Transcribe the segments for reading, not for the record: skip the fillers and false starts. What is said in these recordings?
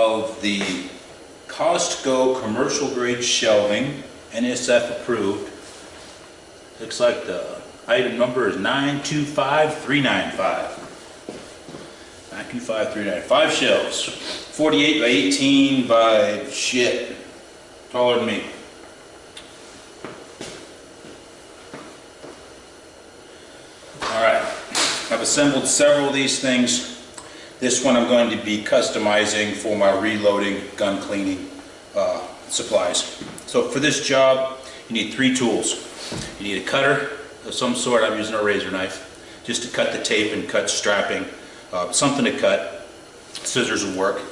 of the Costco commercial grade shelving, NSF approved. Looks like the item number is 925395. 925395. 5 shelves. 48 by 18 by shit. Taller than me. Alright. I've assembled several of these things. This one I'm going to be customizing for my reloading, gun cleaning supplies. So for this job, you need 3 tools. You need a cutter of some sort. I'm using a razor knife just to cut the tape and cut strapping. Something to cut. Scissors will work.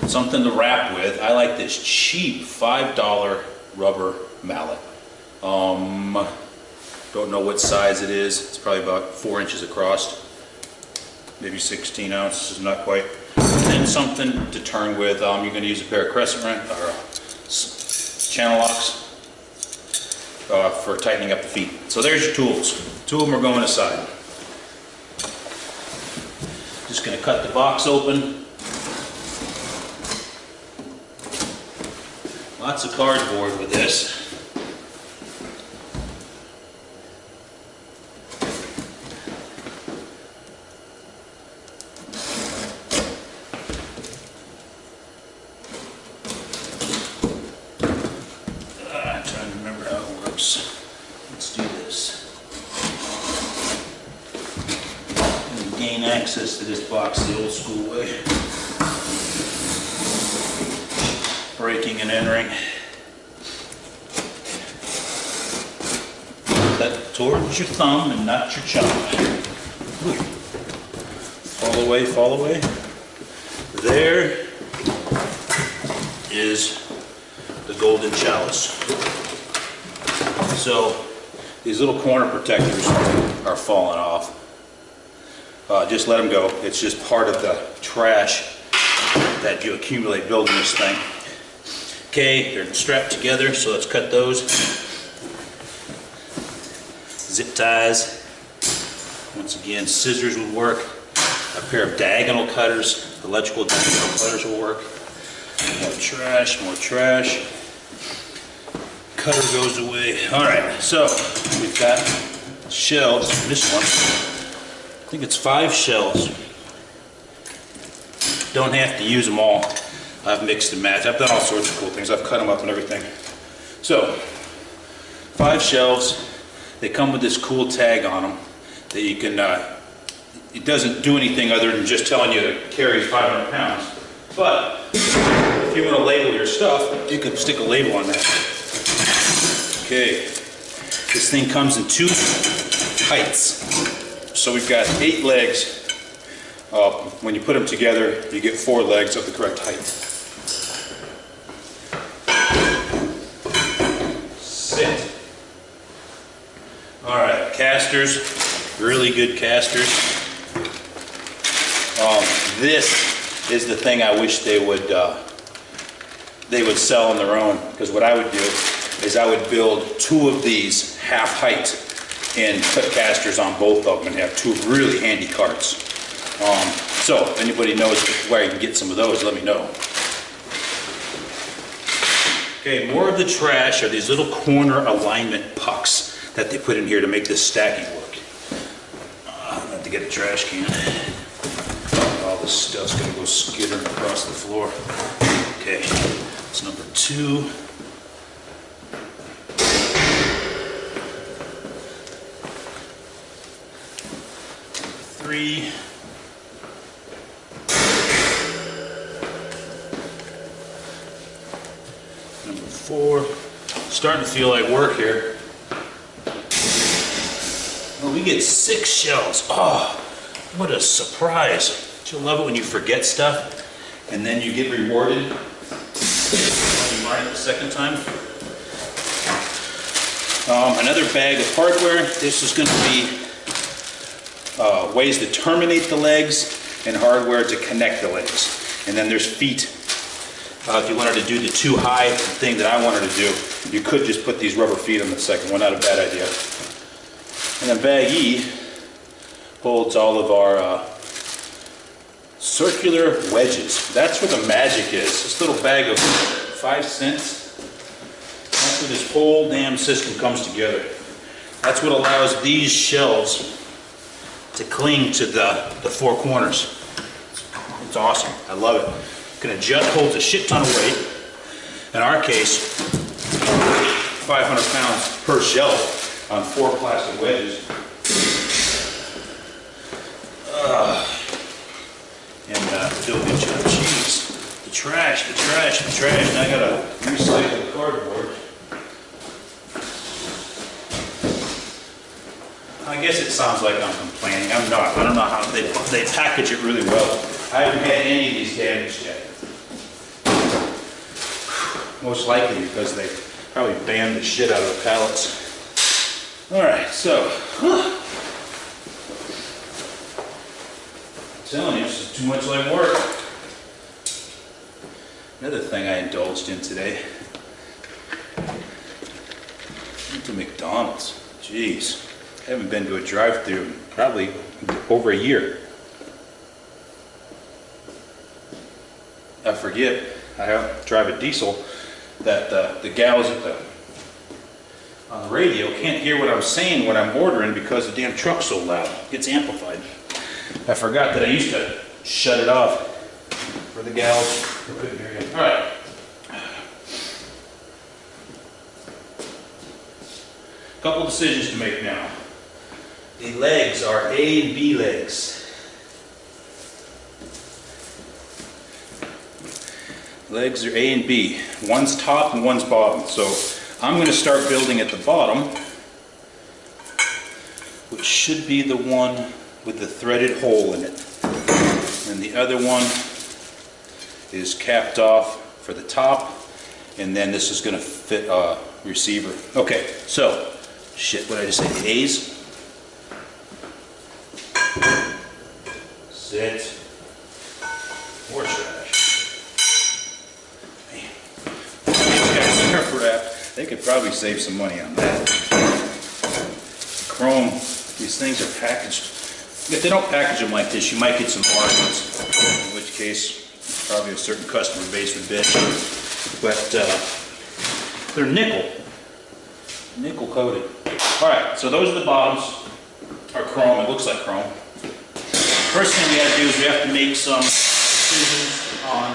Something to wrap with. I like this cheap $5 rubber mallet. Don't know what size it is. It's probably about 4 inches across. Maybe 16 ounces, not quite. And then something to turn with. You're going to use a pair of crescent wrench or channel locks for tightening up the feet. So there's your tools. 2 of them are going aside. Just going to cut the box open. Lots of cardboard with this. Let's do this. And gain access to this box the old school way. Breaking and entering. That towards your thumb and not your chop. Fall away, fall away. There is the golden chalice. So these little corner protectors are falling off. Just let them go. It's just part of the trash that you accumulate building this thing. Okay, they're strapped together, so let's cut those. Zip ties. Once again, scissors would work. A pair of diagonal cutters, electrical diagonal cutters will work. More trash, more trash. Cutter goes away. Alright, so we've got shelves. This one, I think it's 5 shelves. Don't have to use them all. I've mixed and matched. I've done all sorts of cool things. I've cut them up and everything. So, 5 shelves. They come with this cool tag on them that you can, it doesn't do anything other than just telling you it carries 500 pounds. But, if you want to label your stuff, you can stick a label on that. Okay, this thing comes in 2 heights. So we've got 8 legs. When you put them together, you get 4 legs of the correct height. Sit. Alright, casters, really good casters. This is the thing I wish they would sell on their own, because what I would do is I would build 2 of these half height and put casters on both of them and have 2 really handy carts. So if anybody knows where you can get some of those, let me know. Okay, more of the trash are these little corner alignment pucks that they put in here to make this stacking work. I'm going to have to get a trash can. All this stuff's going to go skittering across the floor. Okay, that's number 2. Three. Number 4. Starting to feel like work here. Well, we get 6 shells. Oh, what a surprise. Don't you love it when you forget stuff and then you get rewarded when you mark it the second time? Another bag of hardware. This is going to be ways to terminate the legs and hardware to connect the legs. And then there's feet. If you wanted to do the too high thing that I wanted to do, you could just put these rubber feet on the second one. Not a bad idea. And then bag E holds all of our circular wedges. That's where the magic is. This little bag of 5 cents. That's where this whole damn system comes together. That's what allows these shelves to cling to the 4 corners. It's awesome. I love it. Can adjust, holds a shit ton of weight. In our case, 500 pounds per shelf on 4 plastic wedges. Building cheese. The trash. Now I gotta recycle the cardboard. I guess it sounds like I'm complaining. I'm not. I don't know how they package it really well. I haven't had any of these damaged yet. Most likely because they probably banned the shit out of the pallets. Alright, so I'm telling you, this is too much like work. Another thing I indulged in today. Went to McDonald's. Jeez. I haven't been to a drive-thru in probably over a year. I forget, I drive a diesel, that the gals on the radio can't hear what I'm saying when I'm ordering because the damn truck's so loud. It gets amplified. I forgot that I used to shut it off for the gals who couldn't hear you. All right. Couple decisions to make now. The legs are A and B legs. Legs are A and B. One's top and one's bottom. So I'm going to start building at the bottom, which should be the one with the threaded hole in it. And the other one is capped off for the top, and then this is going to fit a receiver. Okay, so, shit, what did I just say? The A's? Sit. More trash. Man. These guys are wrapped. They could probably save some money on that. Chrome, these things are packaged. If they don't package them like this, you might get some margins, in which case probably a certain customer base would bitch. But they're nickel coated. All right, so those are the bottoms, are chrome. It looks like chrome. First thing we got to do is we have to make some decisions on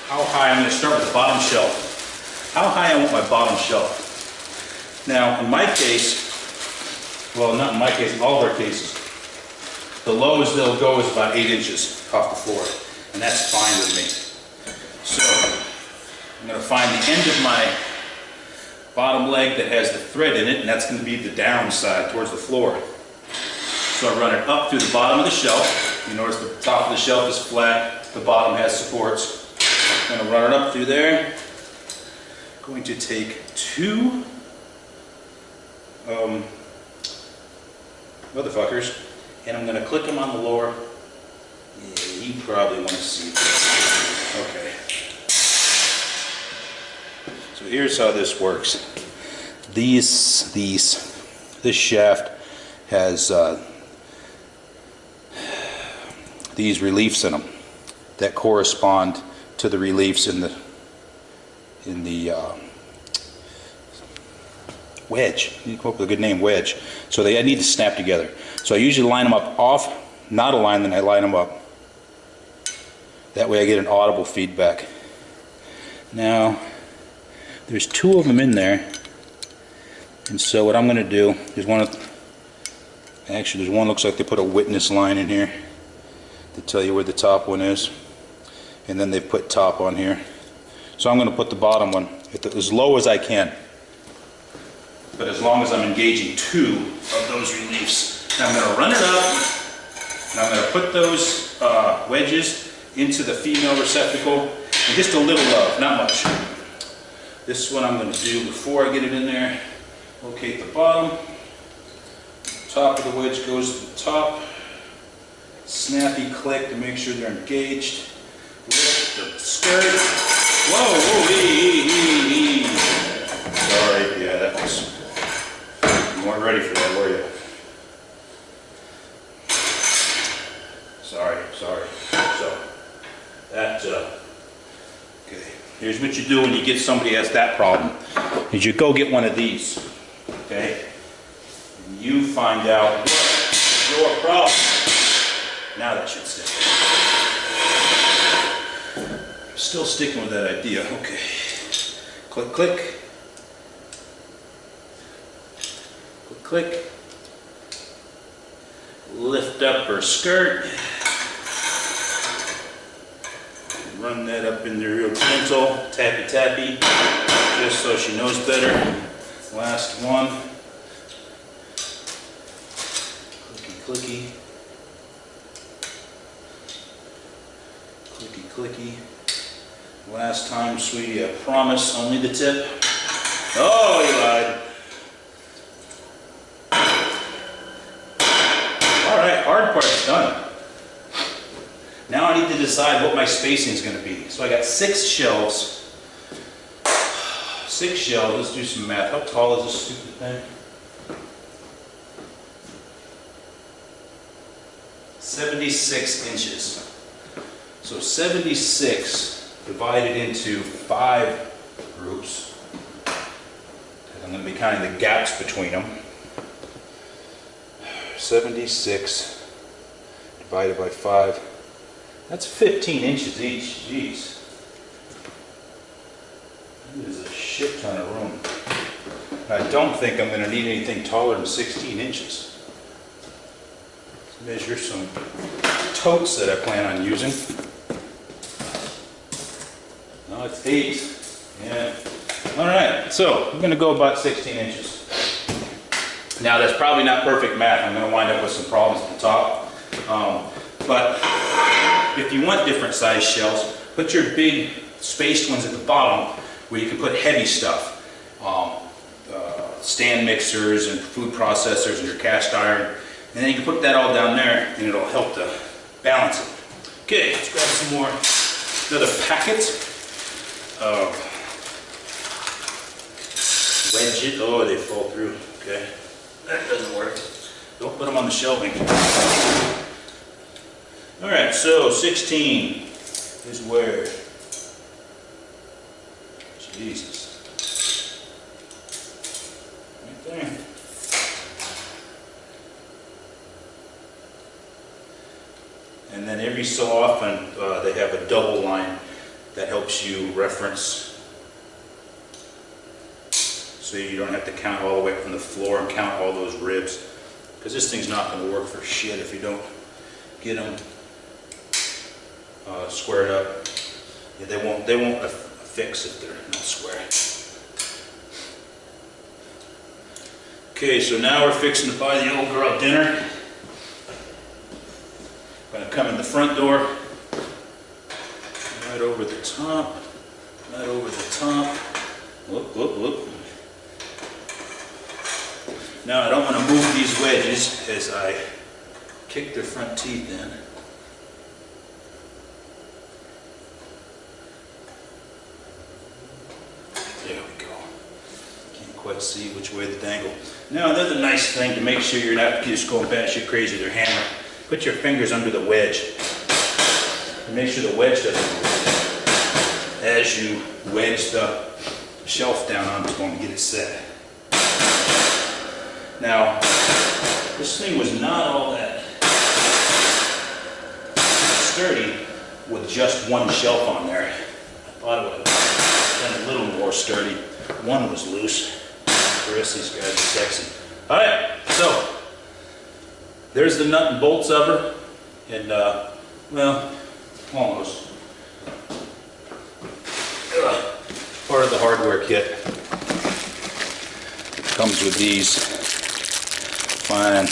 how high. I'm going to start with the bottom shelf. How high I want my bottom shelf. Now, in my case, well, not in my case, in all of our cases, the lowest they'll go is about 8 inches off the floor, and that's fine with me. So I'm going to find the end of my bottom leg that has the thread in it, and that's going to be the down side towards the floor. So I run it up through the bottom of the shelf. You notice the top of the shelf is flat, the bottom has supports. I'm going to run it up through there. I'm going to take 2 motherfuckers, and I'm going to click them on the lower. Yeah, you probably want to see this. Okay. So here's how this works. This shaft has these reliefs in them that correspond to the reliefs in the wedge. You come up with a good name, wedge. So they need to snap together. So I usually line them up off, not align, then I line them up. That way I get an audible feedback. Now, there's 2 of them in there, and so what I'm going to do is actually there's one looks like they put a witness line in here to tell you where the top one is, and then they put top on here. So I'm going to put the bottom one as low as I can, but as long as I'm engaging 2 of those reliefs. Now I'm going to run it up, and I'm going to put those wedges into the female receptacle, and just a little love, not much. This is what I'm going to do before I get it in there. Locate the bottom, top of the wedge goes to the top, snappy click to make sure they're engaged. Lift the skirt. Whoa, whoa, Sorry, yeah, that was, you weren't ready for that, were you? Sorry. So, here's what you do when you get somebody who has that problem. Is you go get one of these, okay? And you find out what's your problem. Now that should stick. Still sticking with that idea, okay. Click, click. Click, click. Lift up her skirt. Run that up in there real gentle, tappy tappy, just so she knows better. Last one. Clicky clicky. Clicky clicky. Last time, sweetie, I promise, only the tip. Oh, you lied. All right, hard part's done. Now I need to decide what my spacing is going to be. So I got 6 shelves. 6 shelves, let's do some math. How tall is this stupid thing? 76 inches. So 76 divided into 5 groups. I'm going to be counting the gaps between them. 76 divided by 5. That's 15 inches each. Jeez. There's a shit ton of room. I don't think I'm going to need anything taller than 16 inches. Let's measure some totes that I plan on using. No, it's 8. Yeah. Alright, so I'm going to go about 16 inches. Now that's probably not perfect math. I'm going to wind up with some problems at the top. But if you want different size shelves, put your big spaced ones at the bottom where you can put heavy stuff. Stand mixers and food processors and your cast iron. And then you can put that all down there and it'll help to balance it. Okay, let's grab some more. Another packet of wedges. Oh, they fall through. Okay, that doesn't work. Don't put them on the shelving. All right, so 16 is where? Jesus. Right there. And then every so often they have a double line that helps you reference so you don't have to count all the way from the floor and count all those ribs, because this thing's not going to work for shit if you don't get them squared up. Yeah, they won't affix if they're not square. Okay, so now we're fixing to buy the old girl dinner. Gonna come in the front door, right over the top, right over the top. Whoop, whoop, whoop. Now I don't want to move these wedges as I kick their front teeth in. There we go. Can't quite see which way to dangle. Now another nice thing to make sure you're not just going batshit crazy with your hammer. Put your fingers under the wedge and make sure the wedge doesn't move as you wedge the shelf down onto them and get it set. Now, this thing was not all that sturdy with just one shelf on there. I thought it would have been a little more sturdy. One was loose. The rest of these guys are sexy. Alright, so there's the nut and bolts of her, and well, almost. Part of the hardware kit comes with these fine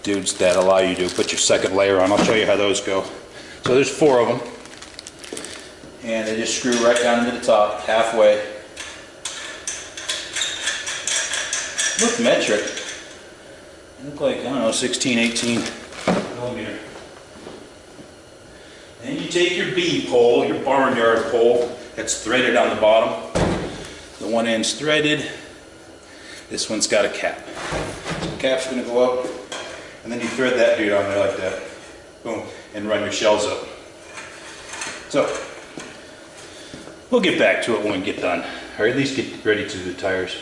dudes that allow you to put your second layer on. I'll show you how those go. So there's 4 of them, and they just screw right down to the top, halfway. Look metric. Look like, I don't know, 16, 18 millimeter. And you take your B pole, your barnyard pole, that's threaded on the bottom. The one end's threaded. This one's got a cap. So the cap's gonna go up, and then you thread that dude on there like that. Boom, and run your shells up. So, We'll get back to it when we get done, or at least get ready to do the tires.